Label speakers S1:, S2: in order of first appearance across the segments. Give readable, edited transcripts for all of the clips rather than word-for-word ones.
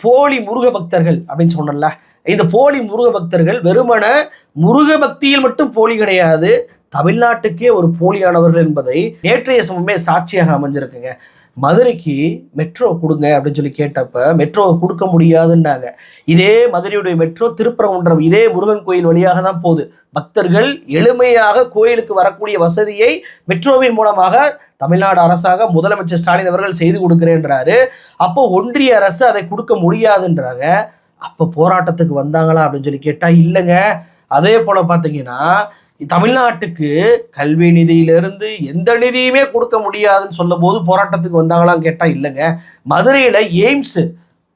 S1: போலி முருக பக்தர்கள் அப்படின்னு சொன்னல, இந்த போலி முருக பக்தர்கள் வெறுமன முருக பக்தியில் மட்டும் போலி கிடையாது, தமிழ்நாட்டுக்கே ஒரு போலியானவர்கள் என்பதை நேற்றைய சமமே சாட்சியாக அமைஞ்சிருக்குங்க. மதுரைக்கு மெட்ரோ கொடுங்க அப்படின்னு சொல்லி கேட்டப்ப மெட்ரோ கொடுக்க முடியாதுன்னாங்க. இதே மதுரையுடைய மெட்ரோ திருப்பரங்குன்றம் இதே முருகன் கோயில் வழியாக தான் போகுது. பக்தர்கள் எளிமையாக கோயிலுக்கு வரக்கூடிய வசதியை மெட்ரோவின் மூலமாக தமிழ்நாடு அரசாக முதலமைச்சர் ஸ்டாலின் அவர்கள் செய்து கொடுக்கிறேன்றாரு. அப்போ ஒன்றிய அரசு அதை கொடுக்க முடியாதுன்றாங்க. அப்போ போராட்டத்துக்கு வந்தாங்களா அப்படின்னு சொல்லி கேட்டா இல்லைங்க. அதே போல பார்த்தீங்கன்னா தமிழ்நாட்டுக்கு கல்வி நிதியிலிருந்து எந்த நிதியுமே கொடுக்க முடியாதுன்னு சொல்லும் போது போராட்டத்துக்கு வந்தாங்களான்னு கேட்டா இல்லைங்க. மதுரையில எய்ம்ஸ்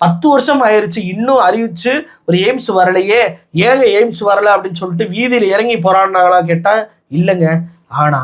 S1: 10 வருஷம் ஆயிருச்சு, இன்னும் அறிவிச்சு ஒரு எய்ம்ஸ் வரலையே, ஏங்க எய்ம்ஸ் வரல அப்படின்னு சொல்லிட்டு வீதியில் இறங்கி போராடினாங்களா கேட்டா இல்லைங்க. ஆனா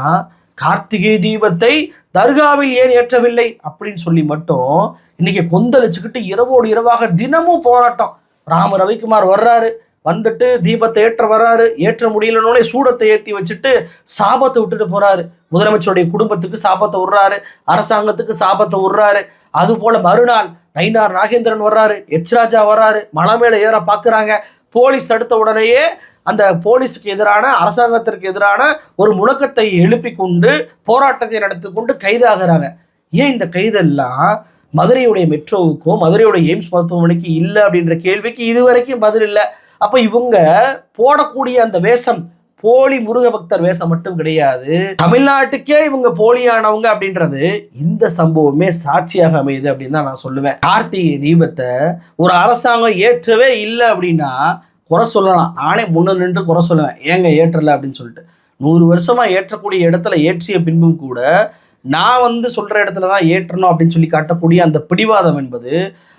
S1: கார்த்திகை தீபத்தை தர்காவில் ஏன் ஏற்றவில்லை அப்படின்னு சொல்லி மட்டும் இன்னைக்கு கொந்தளிச்சுக்கிட்டு இரவோடு இரவாக தினமும் போராட்டம். ராம ரவிக்குமார் வர்றாரு, வந்துட்டு தீபத்தை ஏற்ற வர்றாரு, ஏற்ற முடியலனோட சூடத்தை ஏற்றி வச்சுட்டு சாபத்தை விட்டுட்டு போறாரு. முதலமைச்சருடைய குடும்பத்துக்கு சாபத்தை விடுறாரு, அரசாங்கத்துக்கு சாபத்தை விடுறாரு. அது போல மறுநாள் நயினார் நாகேந்திரன் வர்றாரு, எச் ராஜா வர்றாரு, மலை மேல ஏற பாக்குறாங்க. போலீஸ் தடுத்த உடனேயே அந்த போலீஸுக்கு எதிரான அரசாங்கத்திற்கு எதிரான ஒரு முழக்கத்தை எழுப்பி கொண்டு போராட்டத்தை நடத்தி கொண்டு கைதாகிறாங்க. ஏன் இந்த கைதெல்லாம் மதுரையுடைய மெட்ரோவுக்கும் மதுரையுடைய எய்ம்ஸ் மருத்துவமனைக்கு இல்லை அப்படின்ற கேள்விக்கு இதுவரைக்கும் பதில் இல்லை. அப்ப இவங்க போடக்கூடிய அந்த வேஷம் போலி முருக பக்தர் வேஷம் மட்டும் கிடையாது, தமிழ்நாட்டுக்கே இவங்க போலியானவங்க அப்படின்றது இந்த சம்பவமே சாட்சியாக அமையுது அப்படின்னு தான் நான் சொல்லுவேன். கார்த்திகை தீபத்தை ஒரு அரசாங்கம் ஏற்றவே இல்லை அப்படின்னா குறை சொல்லலாம். நானே முன்ன நின்று குறை சொல்லுவேன், ஏங்க ஏற்றல அப்படின்னு சொல்லிட்டு. 100 வருஷமா ஏற்றக்கூடிய இடத்துல ஏற்றிய பின்பும் கூட நான் சொல்ற இடத்துல தான் ஏற்றணும் அப்படின்னு சொல்லி காட்டக்கூடிய அந்த பிடிவாதம் என்பது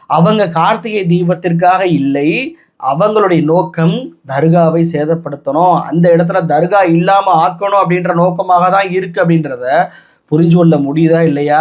S1: அவங்க கார்த்திகை தீபத்திற்காக இல்லை, அவங்களுடைய நோக்கம் தர்காவை சேதப்படுத்தணும், அந்த இடத்துல தர்கா இல்லாம ஆக்கணும் அப்படின்ற நோக்கமாக தான் இருக்கு அப்படின்றத புரிஞ்சு கொள்ள முடியுதா இல்லையா?